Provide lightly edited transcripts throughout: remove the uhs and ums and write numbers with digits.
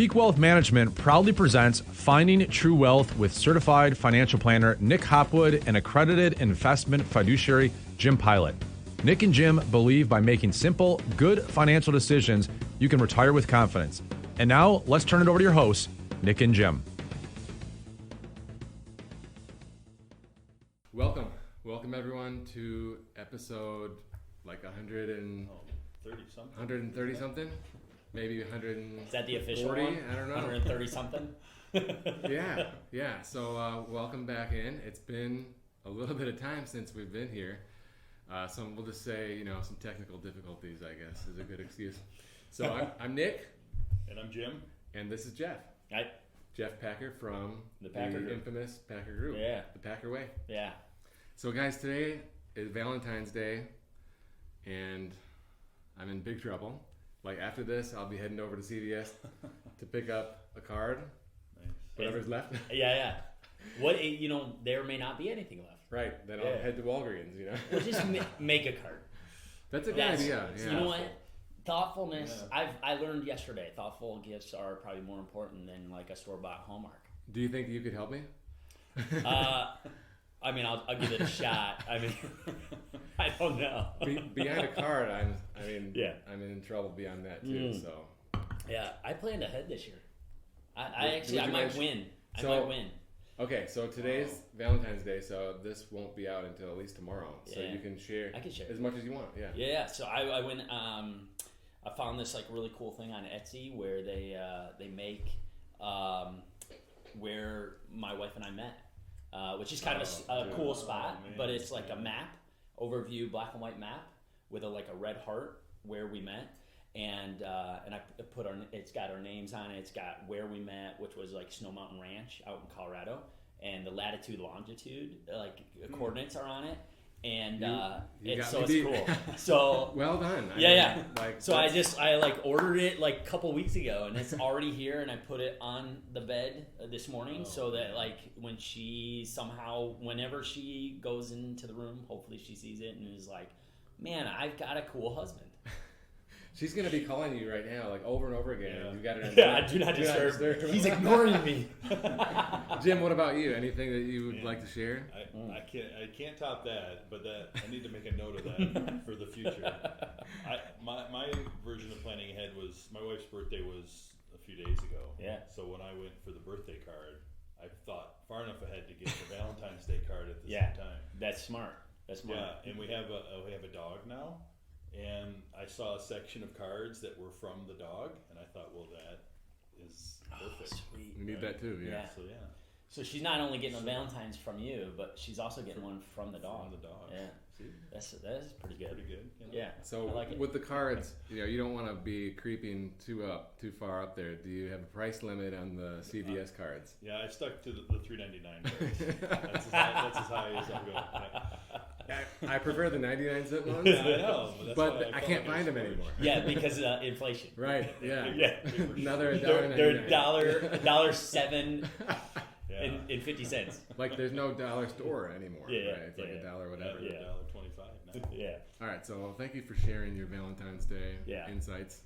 Peak Wealth Management proudly presents Finding True Wealth with certified financial planner Nick Hopwood and accredited investment fiduciary Jim Pilat. Nick and Jim believe by making simple, good financial decisions, you can retire with confidence. And now, let's turn it over to your hosts, Nick and Jim. Welcome everyone to episode like 130 something, maybe 140. Is that the official one? I don't know. 130 something. Yeah. So welcome back in. It's been a little bit of time since we've been here. We'll just say, some technical difficulties, I guess, is a good excuse. So I'm Nick. And I'm Jim. And this is Jeff. Hi. Jeff Packer from the Packer Group. Infamous Packer Group. Yeah. The Packer Way. Yeah. So guys, today is Valentine's Day, and I'm in big trouble. Like after this, I'll be heading over to CVS to pick up a card. Nice. Whatever's left. Yeah. What, there may not be anything left. Right. Then I'll head to Walgreens, Well, just make a card. That's a good idea. Yeah. You know what? Thoughtfulness. Yeah. I learned yesterday. Thoughtful gifts are probably more important than like a store-bought Hallmark. Do you think you could help me? I'll give it a shot. I don't know. Behind a card, I'm in trouble beyond that too. So. Yeah, I plan to head this year. I might win. I might win. Okay, so today's Valentine's Day, so this won't be out until at least tomorrow. Yeah. So you can share. I can share as much as you want. Yeah. Yeah. So I went. I found this like really cool thing on Etsy where they make where my wife and I met. Which is kind of a cool spot, but it's like a map, overview, black and white map with a red heart where we met, and I put it's got our names on it. It's got where we met, which was like Snow Mountain Ranch out in Colorado, and the latitude, longitude, coordinates are on it, and it's cool. So well done. Yeah. So I ordered it a couple weeks ago, and it's already here, and I put it on the bed this morning so that when she whenever she goes into the room, hopefully she sees it and is like, man, I've got a cool husband. She's going to be calling you right now, over and over again. Yeah. You got her. Yeah, do not disturb. He's ignoring me. Jim, what about you? Anything that you would like to share? I can't top that, but I need to make a note of that for the future. My version of planning ahead was my wife's birthday was a few days ago. Yeah. So when I went for the birthday card, I thought far enough ahead to get the Valentine's Day card at the same time. That's smart. Yeah, and we have a dog now. And I saw a section of cards that were from the dog, and I thought, well, that is perfect. Sweet. We need that too, yeah. So she's not only getting a Valentine's from you, but she's also getting one from the dog. From the dog. Yeah. See? That is pretty good. Yeah. So with the cards, you don't want to be creeping too far up there. Do you have a price limit on the CVS cards? Yeah, I stuck to the $3.99 cards. That's as high as I'm going. Yeah. I prefer the 99-cent ones. Yeah, I know, but I can't find them anymore. Yeah, because inflation. Right. Yeah. Another $1.99. They're $1.07 and 50 cents. There's no dollar store anymore. Yeah. Right? It's $1 whatever. $1.25 now. Yeah. All right. So thank you for sharing your Valentine's Day insights.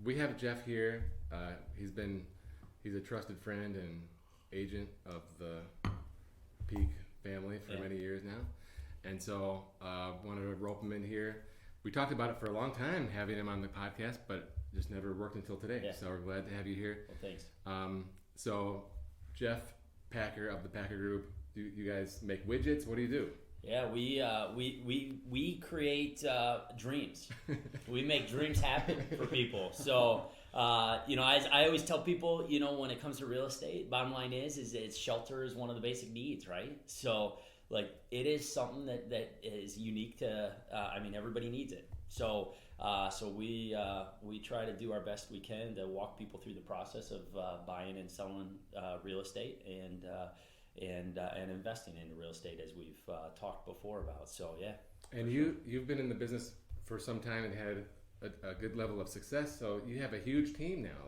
We have Jeff here. He's a trusted friend and agent of the Peak family for many years now. And so wanted to rope him in here. We talked about it for a long time, having him on the podcast, but just never worked until today. Yeah. So we're glad to have you here. Well, thanks. So Jeff Packer of the Packer Group, you guys make widgets? What do you do? Yeah, we create dreams. We make dreams happen for people. So as I always tell people, when it comes to real estate, bottom line is shelter is one of the basic needs, right? So it is something that is unique to. Everybody needs it. So we try to do our best we can to walk people through the process of buying and selling real estate and investing into real estate, as we've talked before about. So yeah. And you've been in the business for some time and had a good level of success. So you have a huge team now.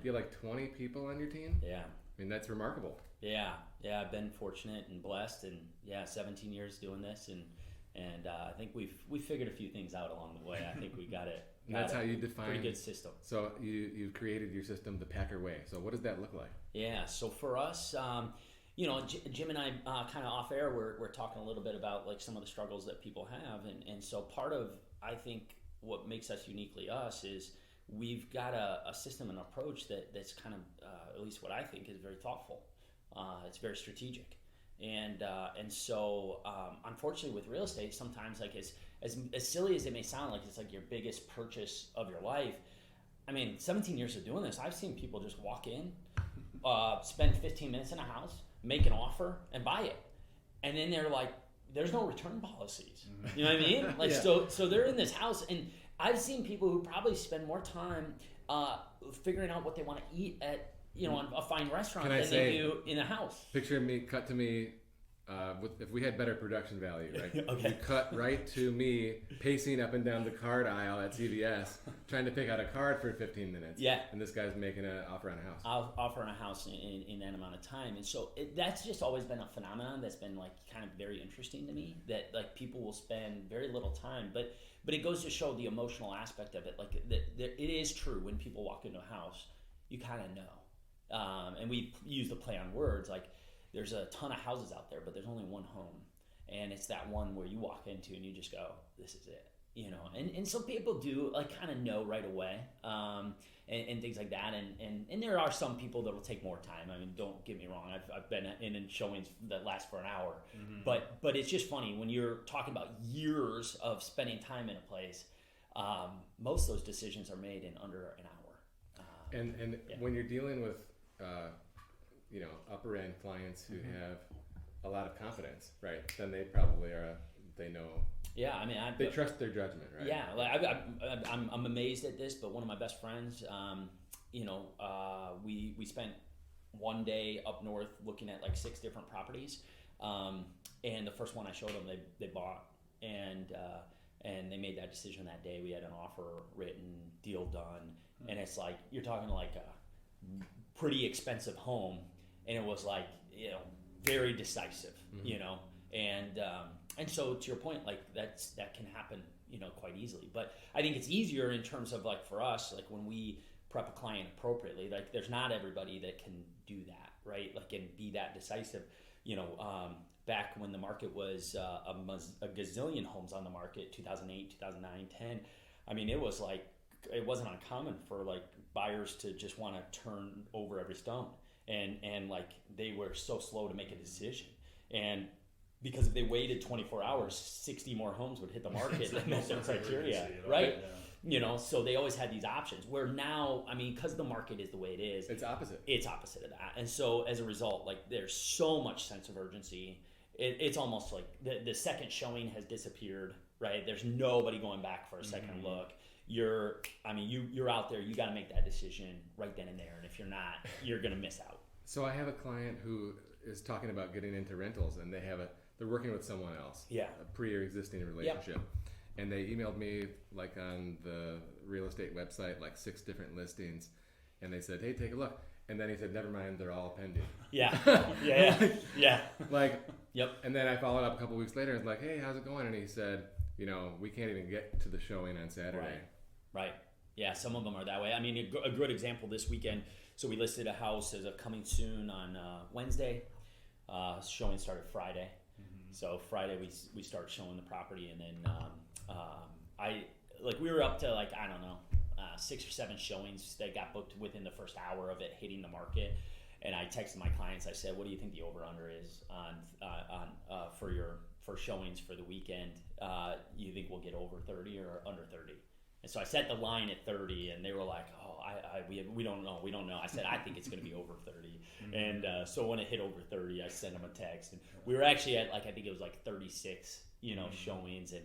You have 20 people on your team. Yeah. That's remarkable. Yeah. I've been fortunate and blessed, and 17 years doing this, and I think we figured a few things out along the way. I think we got it And that's how you define. Pretty good system. So you've created your system, the Packer way. So what does that look like? Yeah. So for us, Jim and I kind of off air, we're talking a little bit about like some of the struggles that people have, and so part of, I think, what makes us uniquely us is we've got a system and approach that's kind of, at least what I think, is very thoughtful. It's very strategic. And so unfortunately with real estate, sometimes like as silly as it may sound, like it's like your biggest purchase of your life. I mean, 17 years of doing this, I've seen people just walk in, spend 15 minutes in a house, make an offer, and buy it. And then they're like, there's no return policies. You know what I mean? Like, so they're in this house, and I've seen people who probably spend more time figuring out what they want to eat at, on a fine restaurant than they do in a house. Picture me, cut to me, if we had better production value, right? Okay. You cut right to me pacing up and down the card aisle at CVS, trying to pick out a card for 15 minutes. Yeah. And this guy's making an offer on a house. I'll offer on a house in that amount of time. And so that's just always been a phenomenon that's been like kind of very interesting to me, that like people will spend very little time, but it goes to show the emotional aspect of it. Like it is true when people walk into a house, you kind of know. And we use the play on words, like there's a ton of houses out there, but there's only one home, and it's that one where you walk into and you just go, this is it, and some people do like kind of know right away, and things like that, and there are some people that will take more time. I mean, don't get me wrong, I've been in showings that last for an hour, but it's just funny when you're talking about years of spending time in a place. Most of those decisions are made in under an hour. And when you're dealing with upper end clients who have a lot of confidence, right? Then they probably they know. Yeah, I mean, they trust their judgment, right? Yeah, like I'm amazed at this, but one of my best friends, we spent one day up north looking at like 6 different properties, and the first one I showed them, they bought, and they made that decision that day. We had an offer written, deal done, and it's like you're talking like a pretty expensive home, and it was like very decisive, and so to your point, like that can happen quite easily. But I think it's easier in terms of like for us, like when we prep a client appropriately, like there's not everybody that can do that, right? Like and be that decisive. Back when the market was a gazillion homes on the market, 2008, 2009, 10. I mean, it was like it wasn't uncommon for like buyers to just want to turn over every stone, and like they were so slow to make a decision, and because if they waited 24 hours, 60 more homes would hit the market that met their criteria, right? Yeah. So they always had these options. Where now, I mean, because the market is the way it is, it's opposite. It's opposite of that, and so as a result, like there's so much sense of urgency. It's almost like the second showing has disappeared, right? There's nobody going back for a second look. You're out there. You got to make that decision right then and there, and if you're not, you're gonna miss out. So I have a client who is talking about getting into rentals, and they're working with someone else, a pre-existing relationship, and they emailed me like on the real estate website like 6 different listings, and they said, "Hey, take a look." And then he said, "Never mind, they're all pending." Yeah. Like, yep. And then I followed up a couple weeks later and was like, "Hey, how's it going?" And he said, "We can't even get to the showing on Saturday." Right. Yeah, some of them are that way. I mean, a good example this weekend. So we listed a house as a coming soon on Wednesday. Showing started Friday. So Friday we start showing the property, and then we were up to like, I don't know, 6 or 7 showings that got booked within the first hour of it hitting the market. And I texted my clients. I said, "What do you think the over/under is on for your showings for the weekend? You think we'll get over 30 or under 30?" And so I set the line at 30, and they were like, "Oh, we don't know." I said, "I think it's going to be over 30." And so when it hit over 30, I sent them a text, and we were actually at like I think it was like 36, showings, and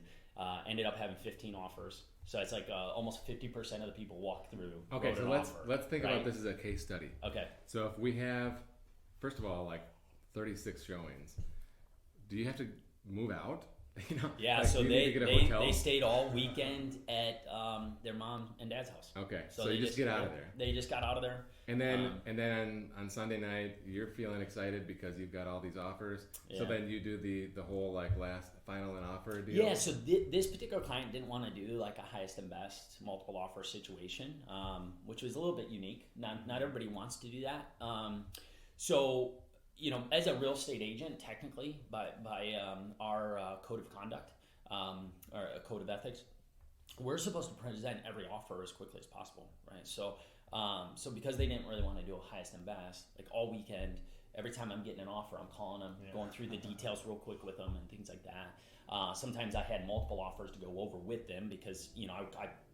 ended up having 15 offers. So it's like almost 50% of the people walk through. Okay, so let's think about this as a case study. Okay. So if we have, first of all, like 36 showings, do you have to move out? Yeah, like, so they stayed all weekend at their mom and dad's house. Okay, so you just get out of there. They just got out of there. And then on Sunday night, you're feeling excited because you've got all these offers. Yeah. So then you do the whole like last final and offer deal. Yeah. So this particular client didn't want to do like a highest and best multiple offer situation, which was a little bit unique. Not everybody wants to do that. So as a real estate agent, technically by our code of conduct or a code of ethics, we're supposed to present every offer as quickly as possible, right? So because they didn't really want to do a highest and best, like all weekend, every time I'm getting an offer, I'm calling them, going through the details real quick with them and things like that. Sometimes I had multiple offers to go over with them because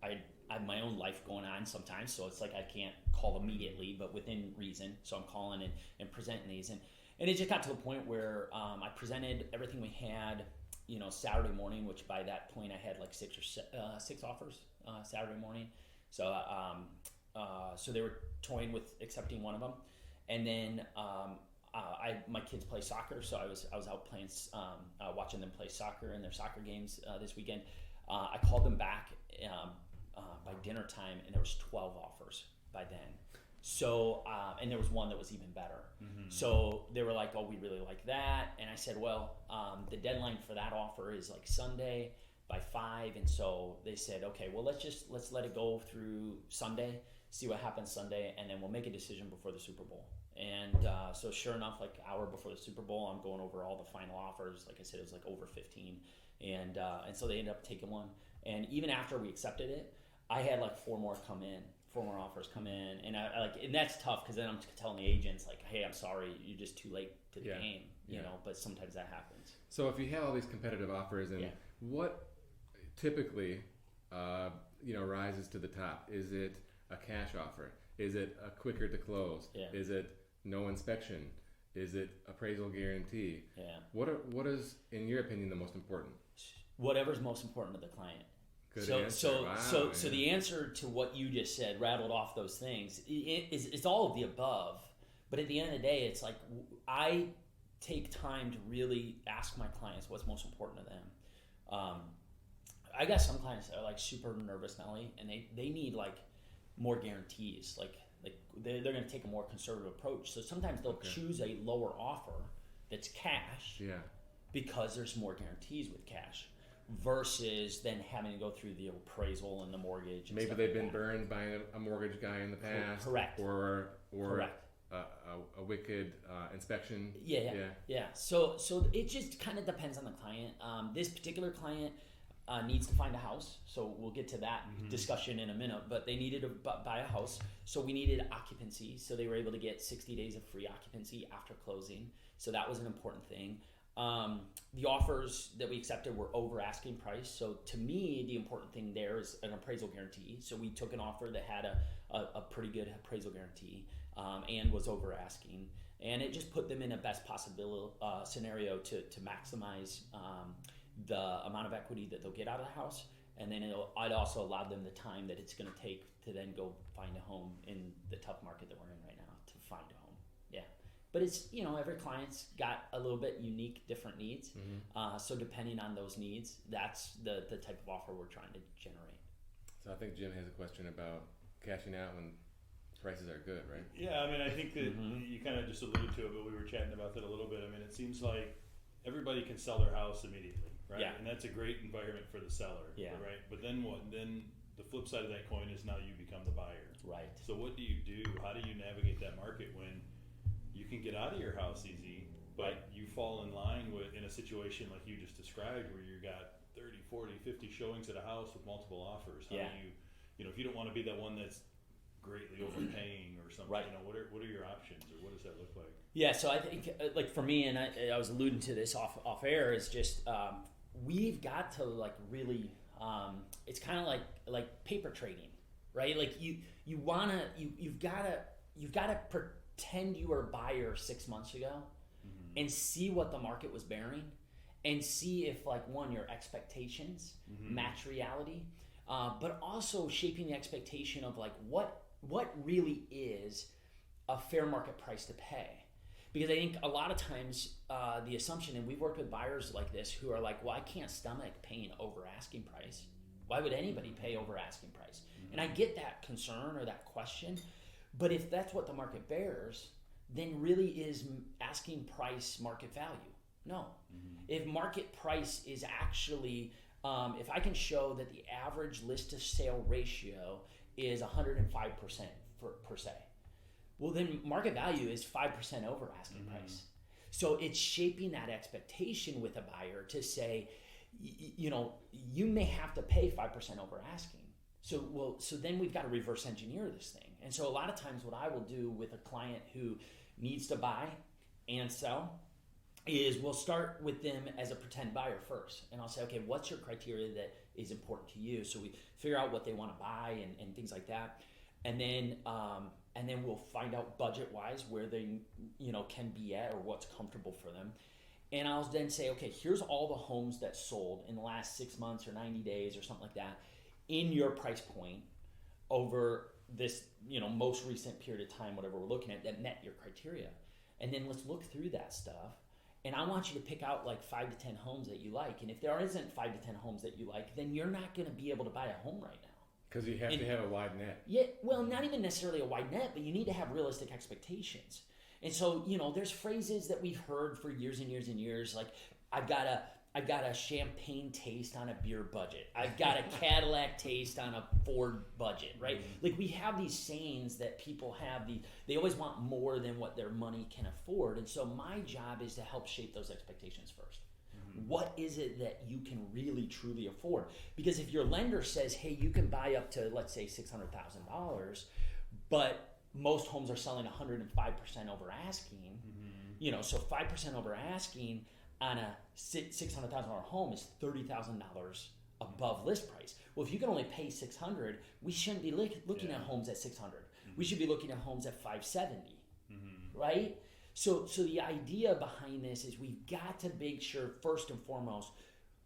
I have my own life going on sometimes, so it's like I can't call immediately, but within reason. So I'm calling and presenting these, and it just got to the point where I presented everything we had, Saturday morning, which by that point I had like six offers Saturday morning. So so they were toying with accepting one of them, and then my kids play soccer, so I was out playing, watching them play soccer in their soccer games this weekend. I called them back by dinner time, and there was 12 offers by then. So and there was one that was even better. Mm-hmm. So they were like, "Oh, we really like that," and I said, "Well, the deadline for that offer is like Sunday by 5," and so they said, "Okay, well let's let it go through Sunday, see what happens Sunday, and then we'll make a decision before the Super Bowl." And so sure enough, like an hour before the Super Bowl, I'm going over all the final offers. Like I said, it was like over 15, and so they ended up taking one. And even after we accepted it, I had like four more offers come in, and and that's tough because then I'm telling the agents like, "Hey, I'm sorry, you're just too late to the game," you know. But sometimes that happens. So if you have all these competitive offers, and what typically, rises to the top? Is it a cash offer? Is it a quicker to close? Yeah. Is it no inspection? Is it appraisal guarantee? Yeah. What is, in your opinion, the most important? Whatever's most important to the client. So the answer to what you just said, rattled off those things, it's all of the above. But at the end of the day, it's like I take time to really ask my clients what's most important to them. I got some clients that are like super nervous, Nelly, and they need like more guarantees. Like they're going to take a more conservative approach. So sometimes they'll choose a lower offer that's cash because there's more guarantees with cash, versus then having to go through the appraisal and the mortgage. And maybe they've been burned by a mortgage guy in the past. Correct. Or correct. A wicked inspection. Yeah. So it just kind of depends on the client. This particular client needs to find a house, so we'll get to that discussion in a minute. But they needed to buy a house, so we needed occupancy. So they were able to get 60 days of free occupancy after closing. So that was an important thing. The offers that we accepted were over asking price. So to me, the important thing there is an appraisal guarantee. So we took an offer that had a pretty good appraisal guarantee and was over asking. And it just put them in a best possible scenario to maximize the amount of equity that they'll get out of the house. And then I'd also allowed them the time that it's going to take to then go find a home in the tough market that we're in right now to find a home. But it's, every client's got a little bit unique, different needs. So depending on those needs, that's the type of offer we're trying to generate. So I think Jim has a question about cashing out when prices are good, right? Yeah, I mean, I think that you kind of just alluded to it, but we were chatting about that a little bit. I mean, it seems like everybody can sell their house immediately, right? Yeah. And that's a great environment for the seller, right? But then what? Then the flip side of that coin is now you become the buyer. Right. So what do you do? How do you navigate that market when you can get out of your house easy, but you fall in line in a situation like you just described where you got 30, 40, 50 showings at a house with multiple offers? How do you, if you don't want to be that one that's greatly overpaying or something, what are your options, or what does that look like? Yeah, so I think like for me, and I was alluding to this off air, is just we've got to like really, it's kind of like paper trading, right? Like you've got to pretend you were a buyer 6 months ago and see what the market was bearing and see if your expectations match reality, but also shaping the expectation of what really is a fair market price to pay. Because I think a lot of times the assumption, and we've worked with buyers like this who are like, well, I can't stomach paying over asking price. Why would anybody pay over asking price? And I get that concern or that question, but if that's what the market bears, then really is asking price market value? No. If market price is actually, if I can show that the average list to sale ratio is 105% per se, well then market value is 5% over asking price. So it's shaping that expectation with a buyer to say, you may have to pay 5% over asking. So then we've got to reverse engineer this thing. And so a lot of times what I will do with a client who needs to buy and sell is we'll start with them as a pretend buyer first. And I'll say, okay, what's your criteria that is important to you? So we figure out what they want to buy and things like that. And then we'll find out budget-wise where they can be at or what's comfortable for them. And I'll then say, okay, here's all the homes that sold in the last 6 months or 90 days or something like that in your price point over this most recent period of time, whatever we're looking at, that met your criteria. And then let's look through that stuff. And I want you to pick out like 5 to 10 homes that you like. And if there isn't 5 to 10 homes that you like, then you're not going to be able to buy a home right now. Because you have to have a wide net. Yeah, well, not even necessarily a wide net, but you need to have realistic expectations. And so, there's phrases that we've heard for years and years and years, like, I've got a champagne taste on a beer budget. I've got a Cadillac taste on a Ford budget, right? Like, we have these sayings that people have. They always want more than what their money can afford. And so my job is to help shape those expectations first. What is it that you can really, truly afford? Because if your lender says, hey, you can buy up to, let's say, $600,000, but most homes are selling 105% over asking, so 5% over asking on a $600,000 home is $30,000 above list price. Well, if you can only pay $600,000, we shouldn't be looking at homes at $600,000. We should be looking at homes at $570,000, right? So the idea behind this is we've got to make sure, first and foremost,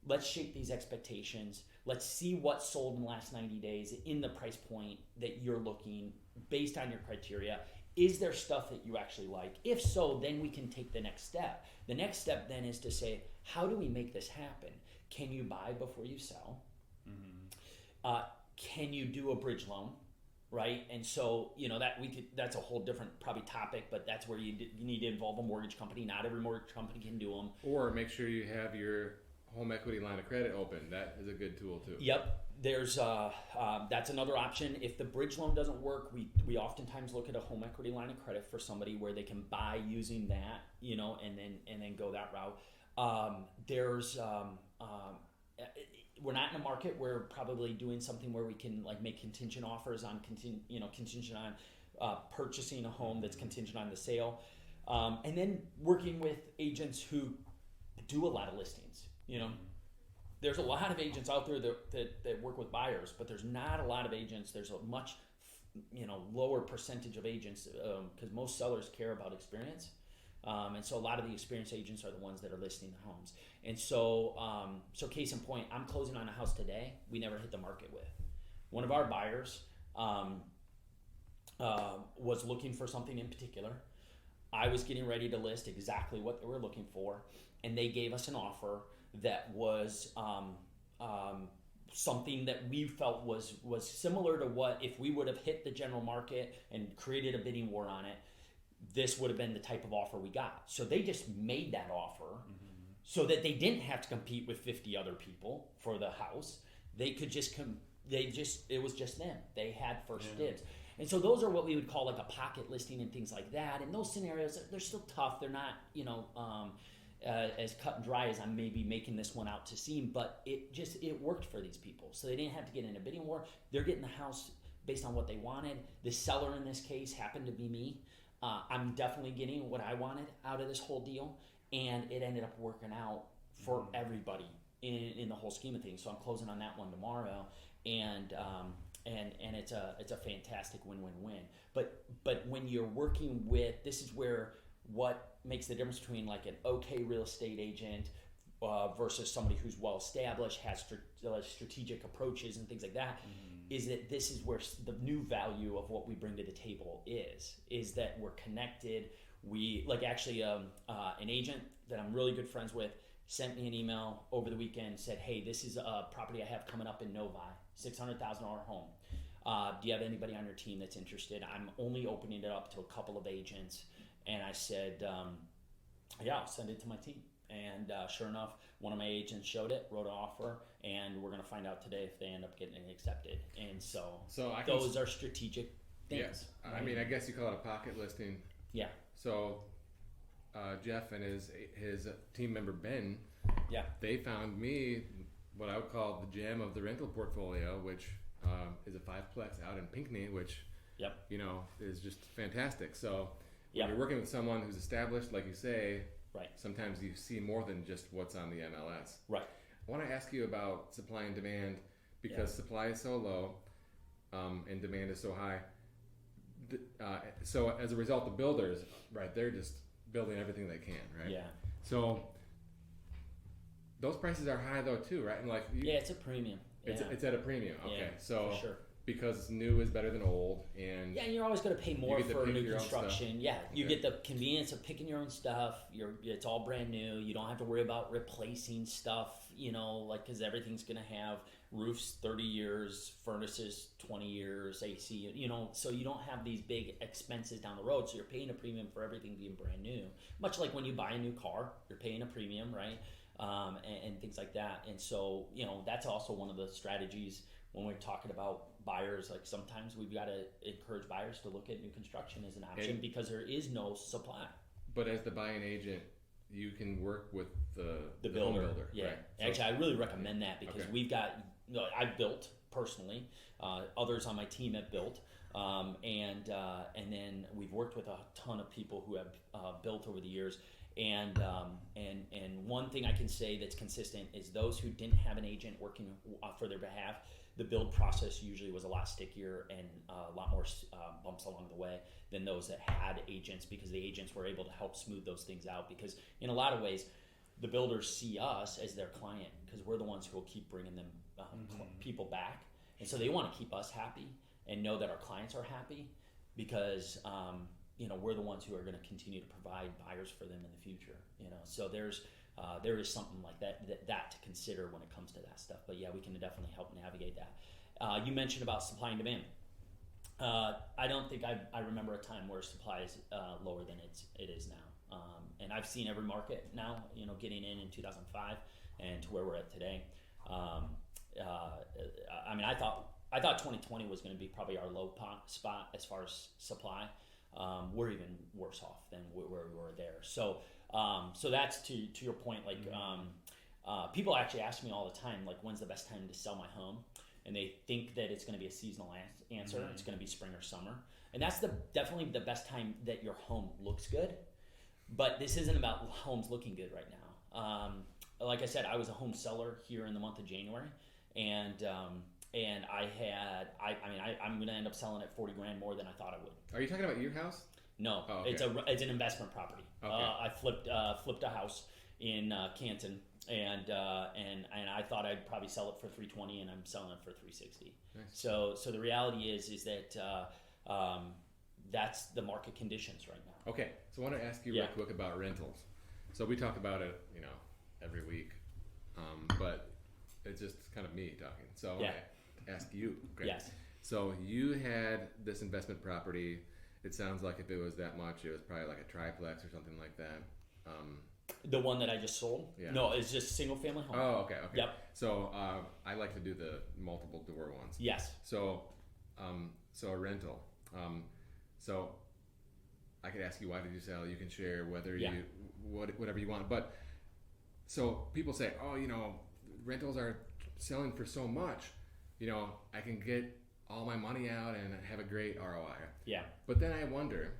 let's shape these expectations. Let's see what sold in the last 90 days in the price point that you're looking based on your criteria. Is there stuff that you actually like? If so, then we can take the next step. The next step then is to say, how do we make this happen? Can you buy before you sell? Can you do a bridge loan? Right, and so that's a whole different probably topic, but that's where you need to involve a mortgage company. Not every mortgage company can do them. Or make sure you have your home equity line of credit open. That is a good tool too. Yep, there's that's another option. If the bridge loan doesn't work, we oftentimes look at a home equity line of credit for somebody where they can buy using that, and then go that route. We're not in a market. We're probably doing something where we can like make contingent offers on contingent on purchasing a home that's contingent on the sale, and then working with agents who do a lot of listings. There's a lot of agents out there that work with buyers, but there's not a lot of agents. There's a much lower percentage of agents because most sellers care about experience. And so a lot of the experienced agents are the ones that are listing the homes. And so, case in point, I'm closing on a house today we never hit the market with. One of our buyers was looking for something in particular. I was getting ready to list exactly what they were looking for, and they gave us an offer that was something that we felt was similar to what if we would have hit the general market and created a bidding war on it, this would have been the type of offer we got. So they just made that offer so that they didn't have to compete with 50 other people for the house. They could just it was just them. They had first dibs. And so those are what we would call like a pocket listing and things like that. And those scenarios, they're still tough. They're not, as cut and dry as I'm maybe making this one out to seem, but it worked for these people. So they didn't have to get in a bidding war. They're getting the house based on what they wanted. The seller in this case happened to be me. I'm definitely getting what I wanted out of this whole deal, and it ended up working out for everybody in the whole scheme of things. So I'm closing on that one tomorrow, and it's a fantastic win-win-win. But when you're working with, this is where what makes the difference between like an okay real estate agent versus somebody who's well established, has strategic approaches and things like that. is that this is where the new value of what we bring to the table is that we're connected. We like actually an agent that I'm really good friends with sent me an email over the weekend, said, hey, this is a property I have coming up in Novi, $600,000 home. Do you have anybody on your team that's interested? I'm only opening it up to a couple of agents. And I said, yeah, I'll send it to my team. And sure enough, one of my agents showed it, wrote an offer, and we're going to find out today if they end up getting it accepted. And so those are strategic things. Yeah. Right? I mean, I guess you call it a pocket listing. Yeah. So Jeff and his team member Ben, they found me what I would call the gem of the rental portfolio, which is a 5-plex out in Pinckney, which is just fantastic. So when you're working with someone who's established, like you say, right, sometimes you see more than just what's on the MLS. Right. I want to ask you about supply and demand, because supply is so low and demand is so high. So as a result, the builders, right, they're just building everything they can, right? Yeah. So those prices are high though too, right? And like it's a premium. It's at a premium. Okay, yeah, so for sure. Because new is better than old, and and you're always going to pay more for new construction. Yeah, you get the convenience of picking your own stuff. It's all brand new. You don't have to worry about replacing stuff. Because everything's going to have roofs 30 years, furnaces 20 years, AC. So you don't have these big expenses down the road. So you're paying a premium for everything being brand new. Much like when you buy a new car, you're paying a premium, right? And things like that. And so that's also one of the strategies when we're talking about buyers. Like sometimes we've got to encourage buyers to look at new construction as an option because there is no supply. But as the buying agent, you can work with the builder. Home builder. Yeah, right? Actually, I really recommend that because we've got. I've built personally. Others on my team have built, and then we've worked with a ton of people who have built over the years. And one thing I can say that's consistent is those who didn't have an agent working for their behalf, the build process usually was a lot stickier and a lot more bumps along the way than those that had agents, because the agents were able to help smooth those things out. Because in a lot of ways, the builders see us as their client because we're the ones who will keep bringing them people back. And so they want to keep us happy and know that our clients are happy because we're the ones who are going to continue to provide buyers for them in the future. So there is something like that to consider when it comes to that stuff. But yeah, we can definitely help navigate that. You mentioned about supply and demand. I don't think I remember a time where supply is lower than it is now. And I've seen every market now, getting in 2005 and to where we're at today. I mean, I thought 2020 was going to be probably our low spot as far as supply. We're even worse off than where we were there. So that's to your point. Like, people actually ask me all the time, like, when's the best time to sell my home? And they think that it's going to be a seasonal answer. Mm-hmm. It's going to be spring or summer, and that's definitely the best time that your home looks good. But this isn't about homes looking good right now. Like I said, I was a home seller here in the month of January, and I'm going to end up selling at $40,000 more than I thought I would. Are you talking about your house? No, oh, okay. It's an investment property. Okay. I flipped a house in Canton, and I thought I'd probably sell it for $320,000, and I'm selling it for $360,000. Nice. So the reality is that that's the market conditions right now. Okay, so I want to ask you real quick about rentals. So we talk about it, every week, but it's just kind of me talking. So I want to ask you. Okay. Yes. So you had this investment property. It sounds like if it was that much, it was probably like a triplex or something like that. The one that I just sold? Yeah. No, it's just single family home. Oh, okay. Yep. So I like to do the multiple door ones. Yes. So a rental. So I could ask you, why did you sell? You can share whether whatever you want. But so people say, rentals are selling for so much. I can get all my money out and have a great ROI. Yeah. But then I wonder,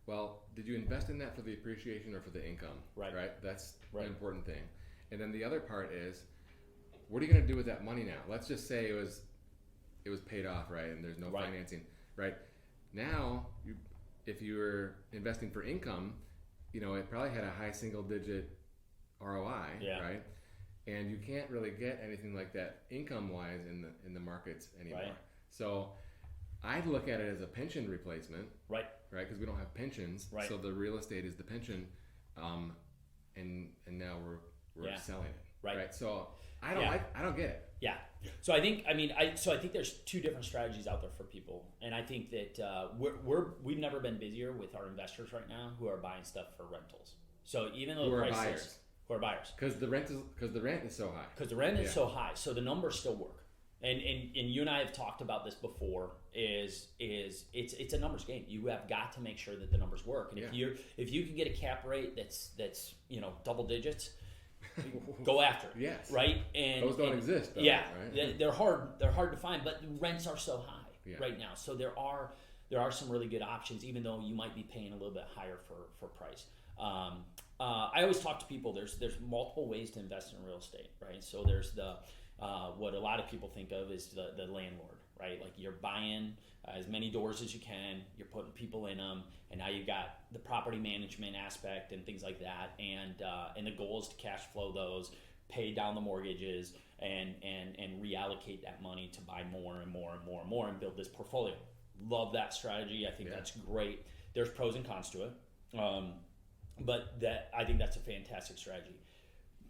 well, did you invest in that for the appreciation or for the income? Right. That's an important thing. And then the other part is, what are you going to do with that money now? Let's just say it was paid off, right? And there's no financing, right? Now, if you were investing for income, it probably had a high single-digit ROI, right? and you can't really get anything like that income-wise in the markets anymore. Right. So I'd look at it as a pension replacement, right? Because we don't have pensions, right. So the real estate is the pension, and now we're selling it, right? So I don't get it. Yeah. So I think there's two different strategies out there for people, and I think that we've never been busier with our investors right now who are buying stuff for rentals. So even though the prices who are buyers because the rent is so high. Because the rent is so high, so the numbers still work. And you and I have talked about this before. Is it's a numbers game. You have got to make sure that the numbers work. And if you can get a cap rate that's double digits, go after it. Yes. Right. And those don't exist. Though, yeah. Right? They're hard to find, but rents are so high right now. So there are some really good options, even though you might be paying a little bit higher for price. I always talk to people. There's multiple ways to invest in real estate, right? So there's the what a lot of people think of is the landlord, right? Like you're buying as many doors as you can, you're putting people in them, and now you've got the property management aspect and things like that, and the goal is to cash flow those, pay down the mortgages, and reallocate that money to buy more and more and more and more and build this portfolio. Love that strategy. I think that's great. There's pros and cons to it, but I think that's a fantastic strategy.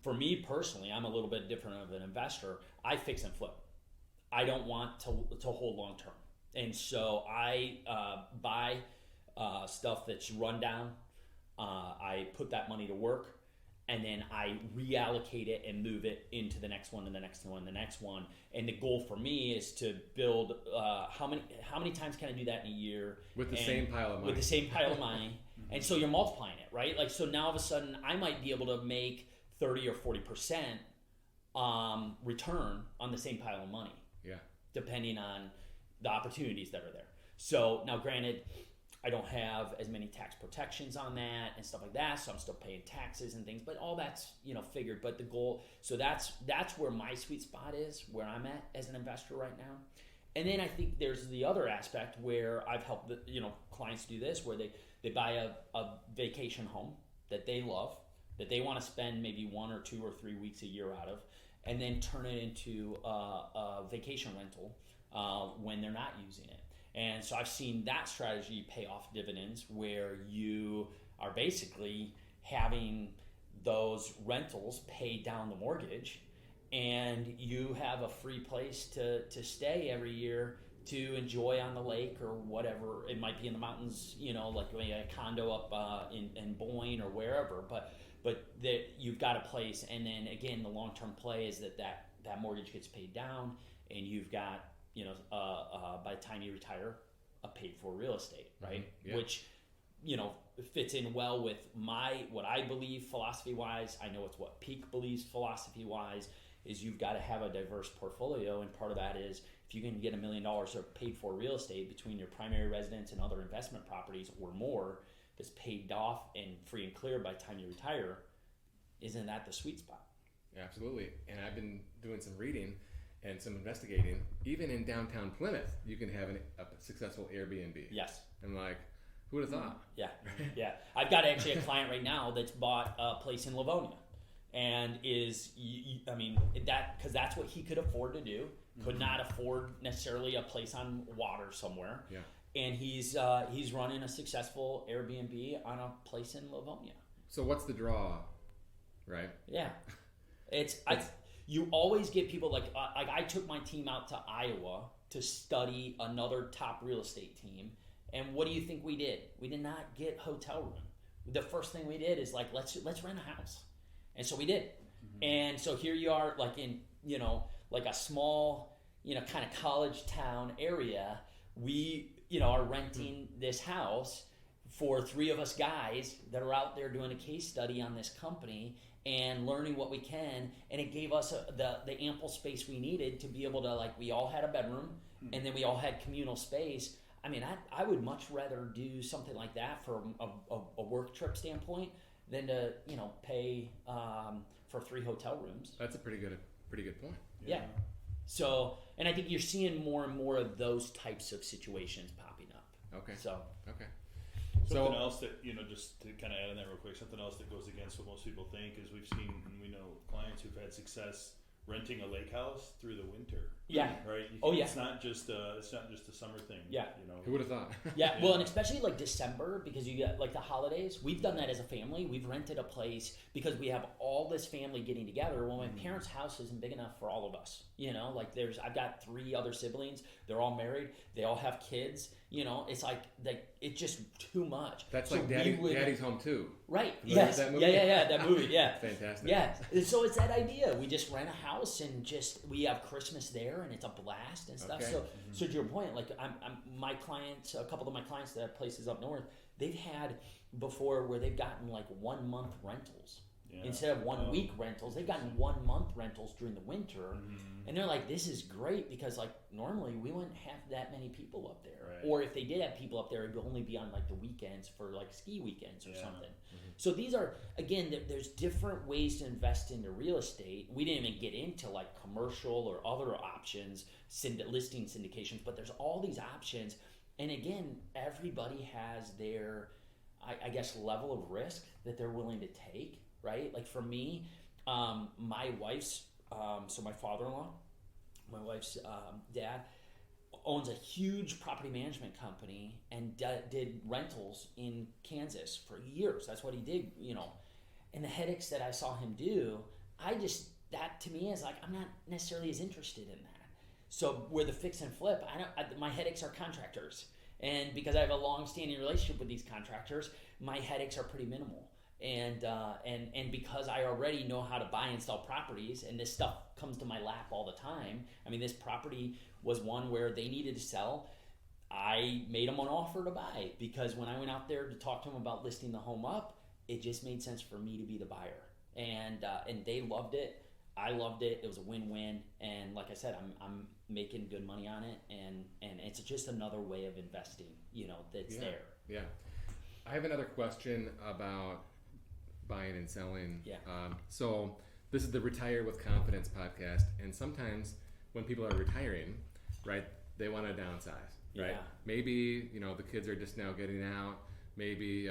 For me personally, I'm a little bit different of an investor. I fix and flip. I don't want to hold long term, and so I buy stuff that's run down. I put that money to work, and then I reallocate it and move it into the next one and the next one and the next one. And the goal for me is to build. How many times can I do that in a year? With the same pile of money. With the same pile of money, and so you're multiplying it, right? Like so now all of a sudden I might be able to make 30 or 40% return on the same pile of money. Yeah. Depending on the opportunities that are there. So now granted, I don't have as many tax protections on that and stuff like that, so I'm still paying taxes and things, but all that's, figured. But the goal, so that's where my sweet spot is, where I'm at as an investor right now. And then I think there's the other aspect where I've helped clients do this, where they buy a vacation home that they love, that they want to spend maybe 1 or 2 or 3 weeks a year out of, and then turn it into a vacation rental when they're not using it. And so I've seen that strategy pay off dividends, where you are basically having those rentals pay down the mortgage, and you have a free place to stay every year to enjoy on the lake or whatever. It might be in the mountains, like a condo up in Boyne or wherever, but that you've got a place. And then again, the long-term play is that mortgage gets paid down, and you've got, by the time you retire, a paid for real estate, right? Mm-hmm. Yeah. Which, fits in well with what I believe philosophy-wise. I know it's what Peak believes philosophy-wise, is you've got to have a diverse portfolio. And part of that is if you can get $1 million of paid for real estate between your primary residence and other investment properties or more, that's paid off and free and clear by the time you retire, isn't that the sweet spot? Absolutely. And I've been doing some reading and some investigating. Even in downtown Plymouth, you can have a successful Airbnb. Yes. And who would have thought? Yeah, yeah. I've got actually a client right now that's bought a place in Livonia, and because that's what he could afford to do. Could not afford necessarily a place on water somewhere. Yeah. And he's running a successful Airbnb on a place in Livonia. So what's the draw, right? Yeah, you always get people like I took my team out to Iowa to study another top real estate team, and what do you think we did? We did not get hotel room. The first thing we did is let's rent a house, and so we did. Mm-hmm. And so here you are, in a small kind of college town area. We are renting this house for 3 of us guys that are out there doing a case study on this company and learning what we can, and it gave us the ample space we needed to be able to, we all had a bedroom, and then we all had communal space. I mean, I would much rather do something like that for a work trip standpoint than to pay for 3 hotel rooms. That's a pretty good point. Yeah. So, and I think you're seeing more and more of those types of situations popping up. Okay. So. Okay. Something else that, just to kind of add on that real quick, something else that goes against what most people think is we've seen, and we know clients who've had success renting a lake house through the winter. Yeah. Right? Yeah. It's not just a summer thing. Yeah. Who would have thought? Yeah. Well, and especially like December, because you get like the holidays. We've done that as a family. We've rented a place because we have all this family getting together. Well, my parents' house isn't big enough for all of us. I've got 3 other siblings. They're all married. They all have kids. It's like it's just too much. That's so like Daddy's Home too. Right. Remember Yes. that movie? Yeah. That movie. Yeah. Fantastic. Yeah. So it's that idea. We just rent a house and we have Christmas there, and it's a blast and stuff. Okay. So to your point, like my clients, a couple of my clients that have places up north, they've had before where they've gotten like 1 month rentals. Yeah. Instead of 1 week rentals, they've gotten 1 month rentals during the winter. And they're like, this is great because like normally we wouldn't have that many people up there. Right. Or if they did have people up there, it would only be on like the weekends for like ski weekends or something. So these are, again, there's different ways to invest into real estate. We didn't even get into like commercial or other options, listing syndications, but there's all these options. And again, everybody has their, I guess, level of risk that they're willing to take. Right? Like for me, my wife's, so my father-in-law, my wife's dad, owns a huge property management company and did rentals in Kansas for years. That's what he did, And the headaches that I saw him do, that to me is like, I'm not necessarily as interested in that. So where the fix and flip, my headaches are contractors. And because I have a long-standing relationship with these contractors, my headaches are pretty minimal. And because I already know how to buy and sell properties, and this stuff comes to my lap all the time. I mean, this property was one where they needed to sell. I made them an offer to buy because when I went out there to talk to them about listing the home up, it just made sense for me to be the buyer. And they loved it. I loved it. It was a win-win. And like I said, I'm making good money on it, and it's just another way of investing, that's there. Yeah. I have another question about buying and selling. Yeah. So this is the Retire with Confidence podcast, and sometimes when people are retiring, right, they want to downsize, right? Yeah. Maybe the kids are just now getting out. Maybe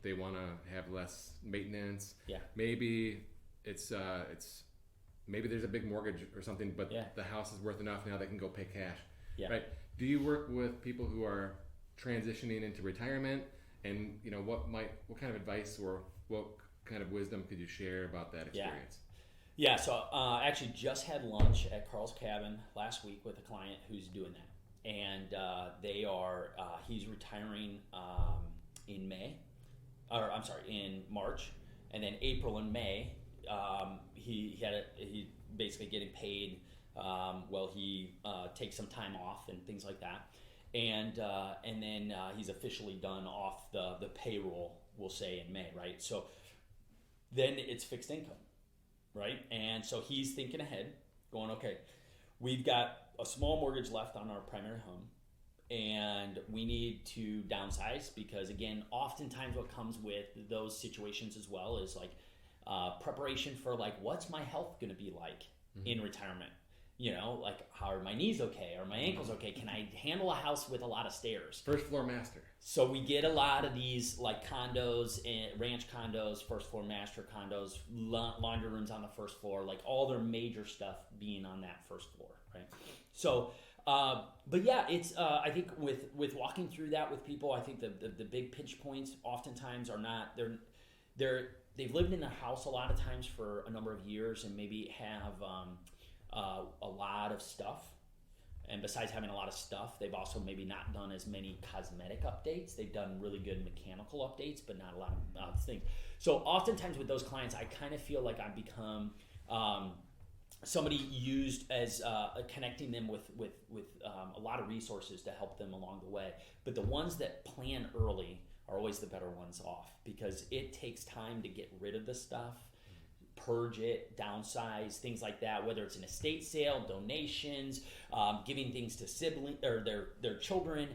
they want to have less maintenance. Yeah. Maybe it's maybe there's a big mortgage or something, but the house is worth enough now they can go pay cash. Yeah. Right. Do you work with people who are transitioning into retirement? And what kind of advice or what kind of wisdom could you share about that experience? Yeah. So I actually just had lunch at Carl's Cabin last week with a client who's doing that, and he's retiring in March, and then April and May, he basically getting paid while he takes some time off and things like that. And then he's officially done off the payroll, we'll say, in May, right? So then it's fixed income, right? And so he's thinking ahead, going, okay, we've got a small mortgage left on our primary home, and we need to downsize because, again, oftentimes what comes with those situations as well is like preparation for like, what's my health going to be like in retirement? Like, how are my knees okay? Are my ankles okay? Can I handle a house with a lot of stairs? First floor master. So we get a lot of these like condos and ranch condos, first floor master condos, laundry rooms on the first floor, like all their major stuff being on that first floor, right? So, but yeah, it's I think with walking through that with people, I think the big pinch points oftentimes are not they've lived in a house a lot of times for a number of years and maybe have a lot of stuff, and besides having a lot of stuff, they've also maybe not done as many cosmetic updates. They've done really good mechanical updates, but not a lot of things. So oftentimes with those clients, I kind of feel like I've become somebody used as connecting them with a lot of resources to help them along the way. But the ones that plan early are always the better ones off because it takes time to get rid of the stuff, purge it, downsize, things like that, whether it's an estate sale, donations, giving things to siblings or their children,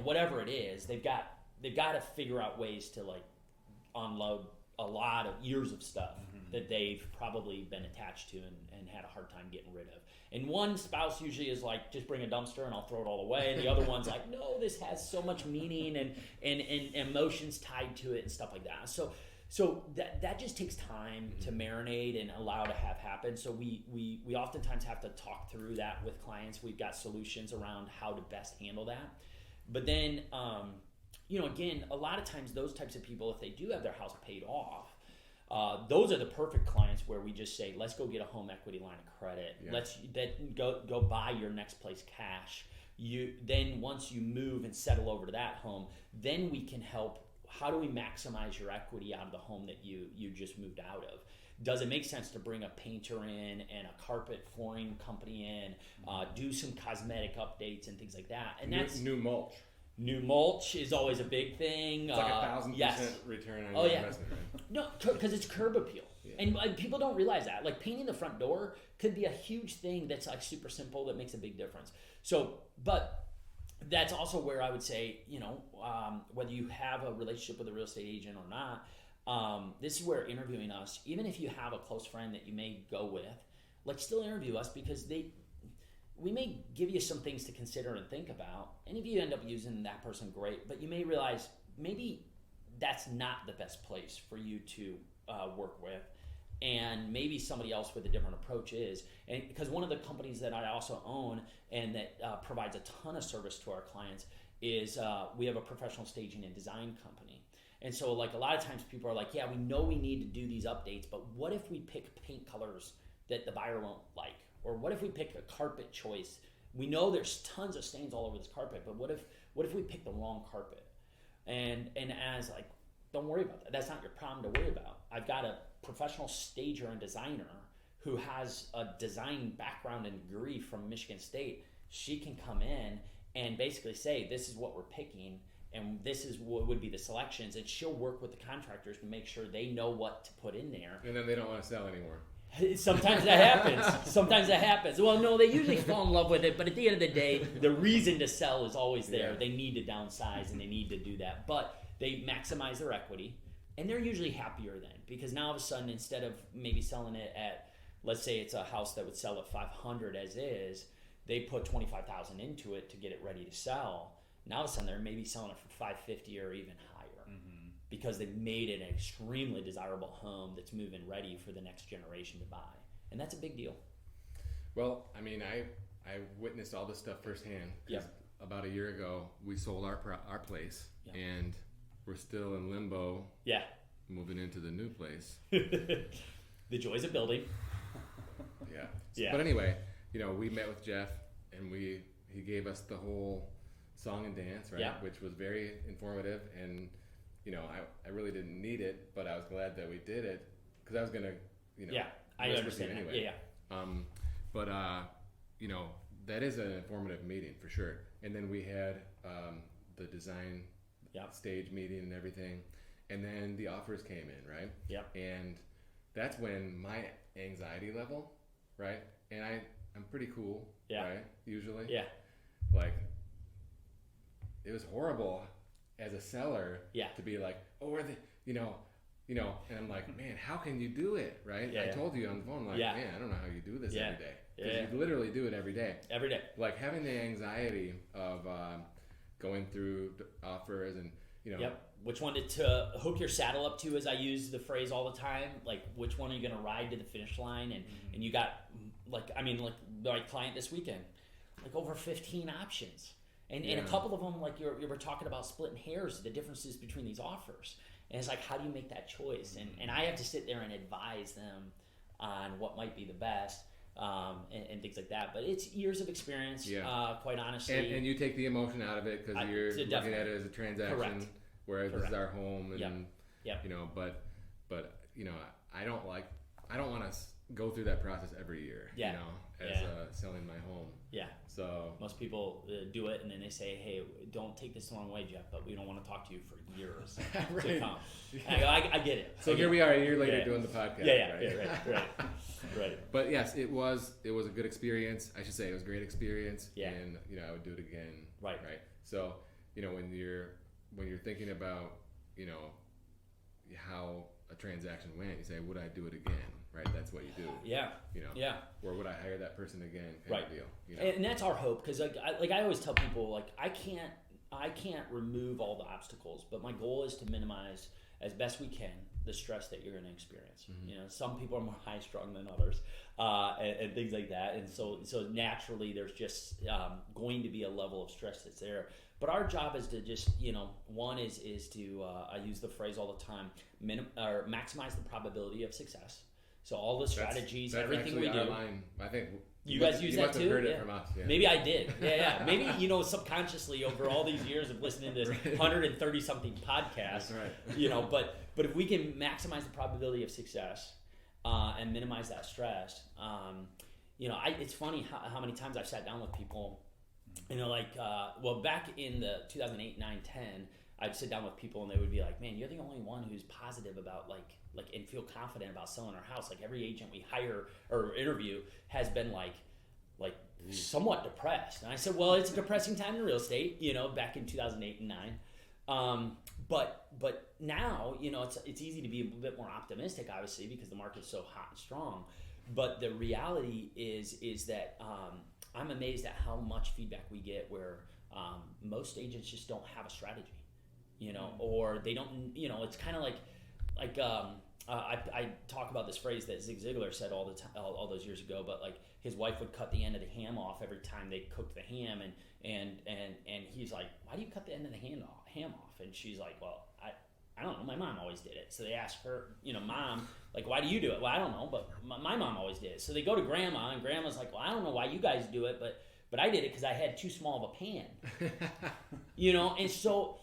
whatever it is, they've got to figure out ways to like unload a lot of years of stuff that they've probably been attached to and had a hard time getting rid of. And one spouse usually is like, just bring a dumpster and I'll throw it all away. And the other one's like, no, this has so much meaning and emotions tied to it and stuff like that. So that just takes time to marinate and allow to have happen. So we oftentimes have to talk through that with clients. We've got solutions around how to best handle that. But then, again, a lot of times those types of people, if they do have their house paid off, those are the perfect clients where we just say, let's go get a home equity line of credit. Yeah. Let's go buy your next place cash. Then once you move and settle over to that home, then we can help. How do we maximize your equity out of the home that you just moved out of? Does it make sense to bring a painter in and a carpet flooring company in, do some cosmetic updates and things like that? And that's new mulch. New mulch is always a big thing. It's like 1,000% return on your investment, right? No, because it's curb appeal. Yeah. And people don't realize that. Like painting the front door could be a huge thing that's like super simple that makes a big difference. So, but that's also where I would say, whether you have a relationship with a real estate agent or not, this is where interviewing us, even if you have a close friend that you may go with, like still interview us because we may give you some things to consider and think about. And if you end up using that person, great. But you may realize maybe that's not the best place for you to work with. And maybe somebody else with a different approach is. And because one of the companies that I also own and that provides a ton of service to our clients is we have a professional staging and design company. And so like a lot of times people are like, yeah, we know we need to do these updates, but what if we pick paint colors that the buyer won't like? Or what if we pick a carpet choice? We know there's tons of stains all over this carpet, but what if we pick the wrong carpet? And as like, don't worry about that. That's not your problem to worry about. I've got a professional stager and designer who has a design background and degree from Michigan State. She can come in and basically say, this is what we're picking and this is what would be the selections, and she'll work with the contractors to make sure they know what to put in there. And then they don't want to sell anymore. Sometimes that happens. Well, no, they usually fall in love with it, but at the end of the day, the reason to sell is always there. Yeah. They need to downsize and they need to do that. But they maximize their equity, and they're usually happier then, because now all of a sudden, instead of maybe selling it at, let's say it's a house that would sell at $500 as is, they put $25,000 into it to get it ready to sell. Now all of a sudden they're maybe selling it for $550 or even higher. Because they've made it an extremely desirable home that's moving ready for the next generation to buy. And that's a big deal. Well, I mean, I witnessed all this stuff firsthand. Yeah. About a year ago, we sold our place, and we're still in limbo. Yeah. Moving into the new place. The joys of building. Yeah. Yeah. But anyway, we met with Jeff, and he gave us the whole song and dance, right? Yeah. Which was very informative, and I really didn't need it, but I was glad that we did it because I was gonna, I understand anyway. Yeah. But that is an informative meeting for sure. And then we had the design stage meeting and everything, and then the offers came in, right? Yeah. And that's when my anxiety level, right? And I'm pretty cool, right? Usually, like it was horrible. As a seller, to be like, and I'm like, man, how can you do it, right? I told you on the phone, like, man, I don't know how you do this every day. Because you literally do it every day. Every day. Like having the anxiety of going through the offers and, which one to hook your saddle up to, as I use the phrase all the time, like which one are you going to ride to the finish line? And you got, like my client this weekend, like over 15 options. And a couple of them, like you were talking about splitting hairs, the differences between these offers. And it's like, how do you make that choice? And I have to sit there and advise them on what might be the best and things like that. But it's years of experience, quite honestly. And you take the emotion out of it because you're looking at it as a transaction, Correct. Whereas this is our home. And, But I don't want to go through that process every year, selling my home. Yeah. So most people do it, and then they say, "Hey, don't take this the wrong way, Jeff, but we don't want to talk to you for years to come." I get it. So here we are a year later doing the podcast. Right. But yes, it was a good experience. I should say it was a great experience, and I would do it again. Right. So when you're thinking about how a transaction went, you say, would I do it again? Right, that's what you do. Yeah. You know. Yeah. Or would I hire that person again? Kind of deal. You know? And that's our hope, because I always tell people, like, I can't remove all the obstacles, but my goal is to minimize as best we can the stress that you're going to experience. You know, some people are more high strung than others, and things like that, and so naturally there's just going to be a level of stress that's there. But our job is to just, you know, one is to I use the phrase all the time, maximize the probability of success. So all the strategies, that's everything we do. Line. I think you guys use that must too. Have heard it from us. Yeah. Maybe I did. Yeah. Maybe, you know, subconsciously over all these years of listening to 130 something podcasts. That's right. You know, but if we can maximize the probability of success and minimize that stress, you know, it's funny how many times I've sat down with people. You know, like back in the 2008, 9, 10. I'd sit down with people and they would be like, man, you're the only one who's positive about like and feel confident about selling our house. Like every agent we hire or interview has been like somewhat depressed. And I said, well, it's a depressing time in real estate, you know, back in 2008 and 9. But now, you know, it's easy to be a bit more optimistic, obviously, because the market's so hot and strong. But the reality is that I'm amazed at how much feedback we get where most agents just don't have a strategy. You know, or they don't, you know, it's kind of like I talk about this phrase that Zig Ziglar said all the time, all those years ago, but like his wife would cut the end of the ham off every time they cooked the ham, and he's like, why do you cut the end of the ham off? And she's like, well, I don't know, my mom always did it. So they ask her, you know, mom, like, why do you do it? Well, I don't know, but my mom always did it. So they go to grandma, and grandma's like, well, I don't know why you guys do it, but I did it because I had too small of a pan. You know, and so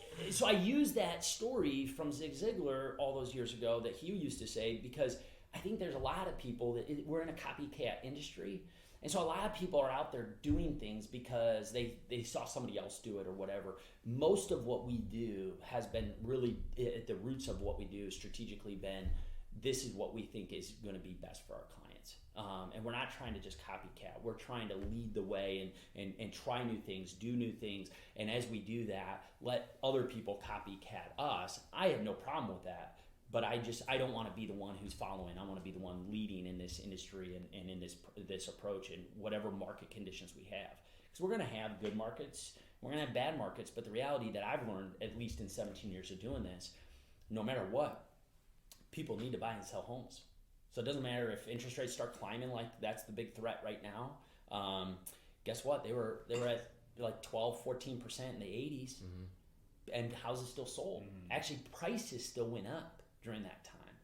I use that story from Zig Ziglar all those years ago that he used to say, because I think there's a lot of people that we're in a copycat industry. And so a lot of people are out there doing things because they saw somebody else do it or whatever. Most of what we do has been really at the roots of what we do strategically been, this is what we think is going to be best for our clients. And we're not trying to just copycat. We're trying to lead the way and try new things, do new things. And as we do that, let other people copycat us. I have no problem with that. But I don't want to be the one who's following. I want to be the one leading in this industry and in this approach and whatever market conditions we have. Because we're going to have good markets. We're going to have bad markets. But the reality that I've learned, at least in 17 years of doing this, no matter what, people need to buy and sell homes. So it doesn't matter if interest rates start climbing, like that's the big threat right now. Guess what? They were at like 12, 14% in the 80s, and houses still sold. Actually, prices still went up during that time.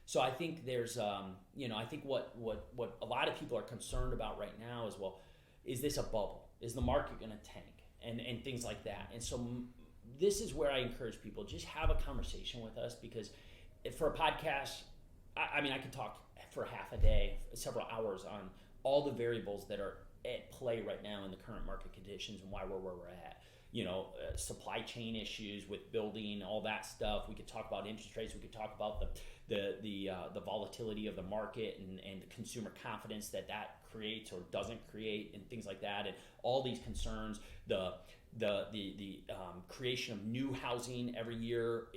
So I think there's, I think what a lot of people are concerned about right now is, well, is this a bubble? Is the market going to tank? And things like that. And so this is where I encourage people, just have a conversation with us, because for a podcast, I mean, I could talk for half a day, several hours on all the variables that are at play right now in the current market conditions and why we're where we're at. You know, supply chain issues with building, all that stuff. We could talk about interest rates. We could talk about the volatility of the market and the consumer confidence that creates or doesn't create, and things like that, and all these concerns. The creation of new housing every year,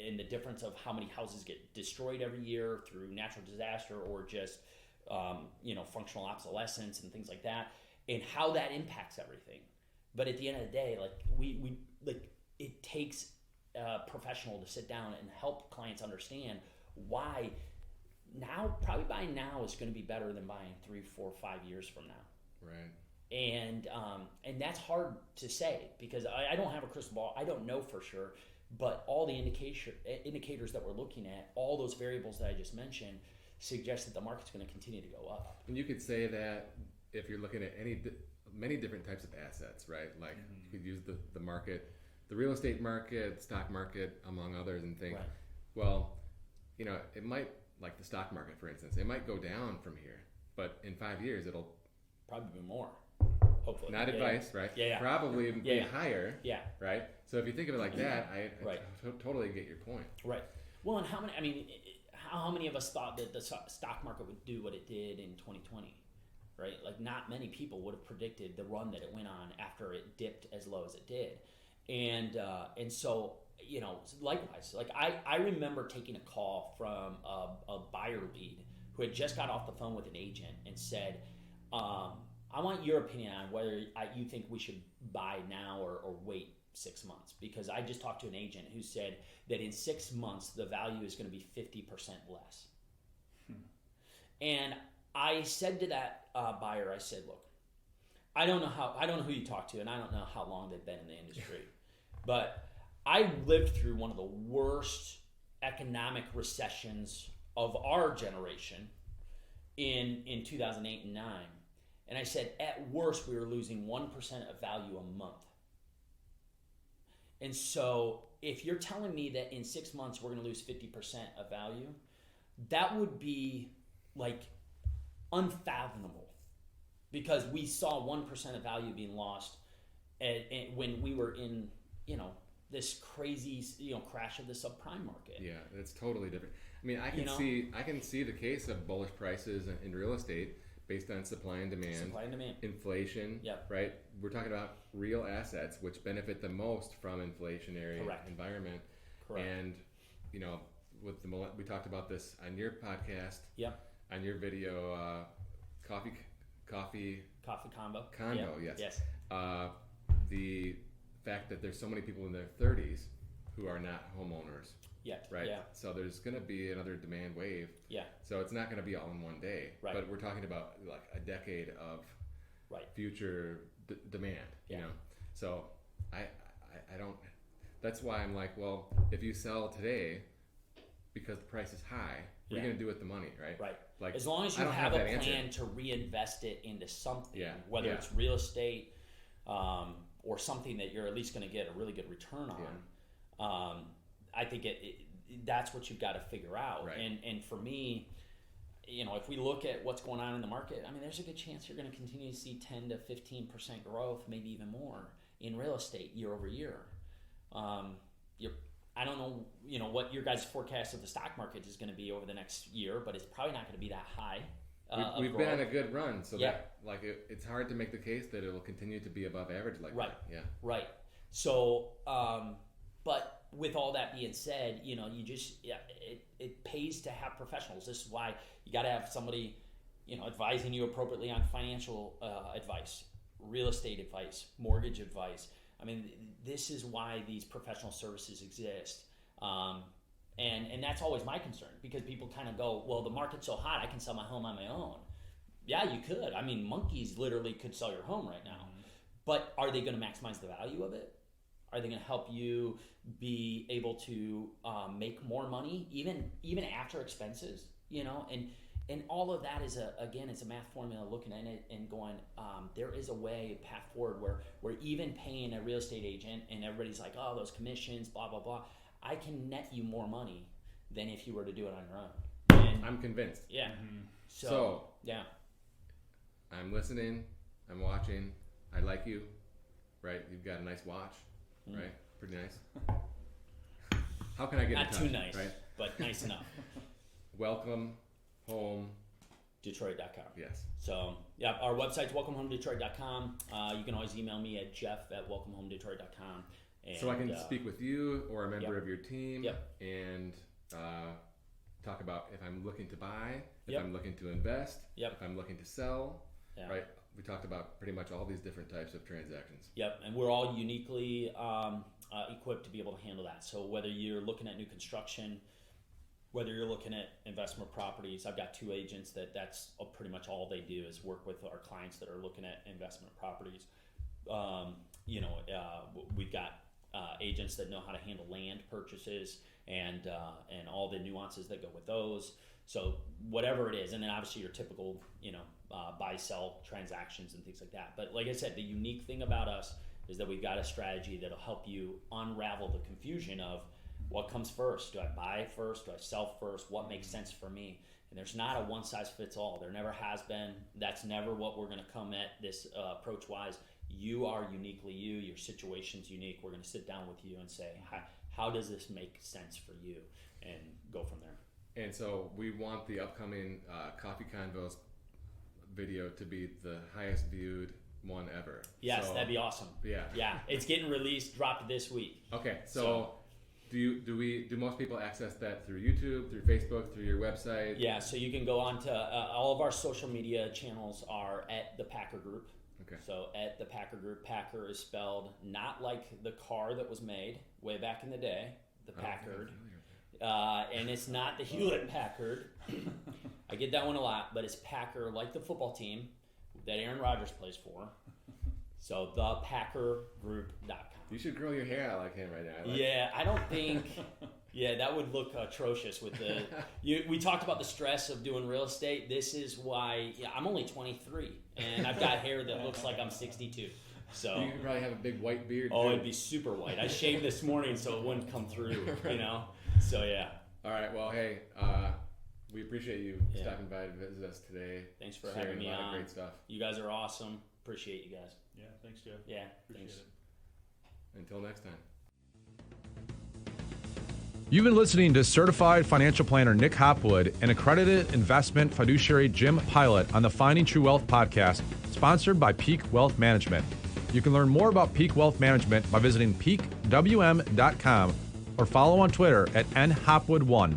and the difference of how many houses get destroyed every year through natural disaster or just functional obsolescence and things like that, and how that impacts everything. But at the end of the day, like we it takes a professional to sit down and help clients understand why now, probably buying now is going to be better than buying 3, 4, 5 years from now. Right. And that's hard to say, because I don't have a crystal ball. I don't know for sure, but all the indicators that we're looking at, all those variables that I just mentioned, suggest that the market's going to continue to go up. And you could say that if you're looking at many different types of assets, right? Like you could use the market, the real estate market, stock market, among others, and think, right. Well, it might, like the stock market, for instance, it might go down from here, but in 5 years it'll probably be more. Hopefully. Not advice, right? Yeah. Probably be higher. Yeah. Right? So if you think of it like that, I right. Totally get your point. Right. Well, and how many of us thought that the stock market would do what it did in 2020? Right? Like, not many people would have predicted the run that it went on after it dipped as low as it did. And so likewise, like I remember taking a call from a buyer lead who had just got off the phone with an agent and said, I want your opinion on whether you think we should buy now or wait 6 months, because I just talked to an agent who said that in 6 months the value is going to be 50% less. And I said to that buyer, I said, look, I don't know who you talked to, and I don't know how long they've been in the industry, but I lived through one of the worst economic recessions of our generation in 2008 and 9. And I said, at worst, we were losing 1% of value a month. And so if you're telling me that in 6 months we're going to lose 50% of value, that would be like unfathomable, because we saw 1% of value being lost when we were in, this crazy, crash of the subprime market. Yeah, it's totally different. I mean, I can see the case of bullish prices in real estate based on supply and demand, inflation, yep. Right? We're talking about real assets which benefit the most from inflationary environment. Correct. And, we talked about this on your podcast, yep. on your video, coffee combo. Yes. The fact that there's so many people in their 30s who are not homeowners. Right. Yeah. So there's going to be another demand wave. Yeah. So it's not going to be all in one day. Right. But we're talking about like a decade of future demand. Yeah. So I don't. That's why I'm like, well, if you sell today because the price is high, what are you going to do with the money, right? Right. Like, as long as you have a plan to reinvest it into something, whether it's real estate or something that you're at least going to get a really good return on. I think that's what you've got to figure out. Right. And for me, if we look at what's going on in the market, I mean, there's a good chance you're going to continue to see 10 to 15% growth, maybe even more, in real estate year over year. I don't know, what your guys' forecast of the stock market is going to be over the next year, but it's probably not going to be that high. We've been on a good run, so that it's hard to make the case that it will continue to be above average like that. Yeah. Right. So, but with all that being said, you just it pays to have professionals. This is why you got to have somebody, advising you appropriately on financial advice, real estate advice, mortgage advice. I mean, this is why these professional services exist. And that's always my concern, because people kind of go, well, the market's so hot, I can sell my home on my own. Yeah, you could. I mean, monkeys literally could sell your home right now. But are they going to maximize the value of it? Are they going to help you be able to make more money, even after expenses? And all of that is it's a math formula, looking at it and going, there is a path forward where even paying a real estate agent, and everybody's like, oh, those commissions, blah, blah, blah. I can net you more money than if you were to do it on your own. And I'm convinced. Yeah. Mm-hmm. So, yeah. I'm listening. I'm watching. I like you. Right? You've got a nice watch. Right? Pretty nice. How can I get in touch? Not too nice, right? But nice enough. Welcome home. Detroit.com. Yes. So, yeah, our website's welcomehomedetroit.com. You can always email me at jeff@welcomehomedetroit.com. So I can speak with you or a member of your team Yep. and talk about if I'm looking to buy, if Yep. I'm looking to invest, Yep. if I'm looking to sell, Yeah. right? We talked about pretty much all these different types of transactions. Yep, and we're all uniquely equipped to be able to handle that. So whether you're looking at new construction, whether you're looking at investment properties, I've got 2 agents that's pretty much all they do is work with our clients that are looking at investment properties. We've got agents that know how to handle land purchases and all the nuances that go with those. So whatever it is, and then obviously your typical, buy-sell transactions and things like that. But like I said, the unique thing about us is that we've got a strategy that'll help you unravel the confusion of what comes first. Do I buy first? Do I sell first? What makes sense for me? And there's not a one-size-fits-all. There never has been. That's never what we're going to come at this approach-wise. You are uniquely you. Your situation's unique. We're going to sit down with you and say, how does this make sense for you? And go from there. And so we want the upcoming Coffee Convos video to be the highest viewed one ever. Yes, so, that'd be awesome. Yeah. Yeah, it's getting released, dropped this week. Okay, so Do most people access that through YouTube, through Facebook, through your website? Yeah, so you can go on to all of our social media channels are at the Packer Group. Okay. So at the Packer Group, Packer is spelled not like the car that was made way back in the day, the Packard. And it's not the Hewlett Packard. I get that one a lot, but it's Packer like the football team that Aaron Rodgers plays for. So thepackergroup.com. You should grow your hair out like him right now. I don't think. Yeah, that would look atrocious with the. We talked about the stress of doing real estate. This is why I'm only 23 and I've got hair that looks like I'm 62. So you could probably have a big white beard. Oh, it'd be super white. I shaved this morning so it wouldn't come through. So yeah. All right. Well, hey, we appreciate you stopping by to visit us today. Thanks for having me on. A lot of great stuff. You guys are awesome. Appreciate you guys. Yeah. Thanks, Jeff. Yeah. Appreciate it. Until next time. You've been listening to Certified Financial Planner Nick Hopwood and accredited investment fiduciary Jim Pilat on the Finding True Wealth podcast, sponsored by Peak Wealth Management. You can learn more about Peak Wealth Management by visiting peakwm.com or follow on Twitter at nhopwood1.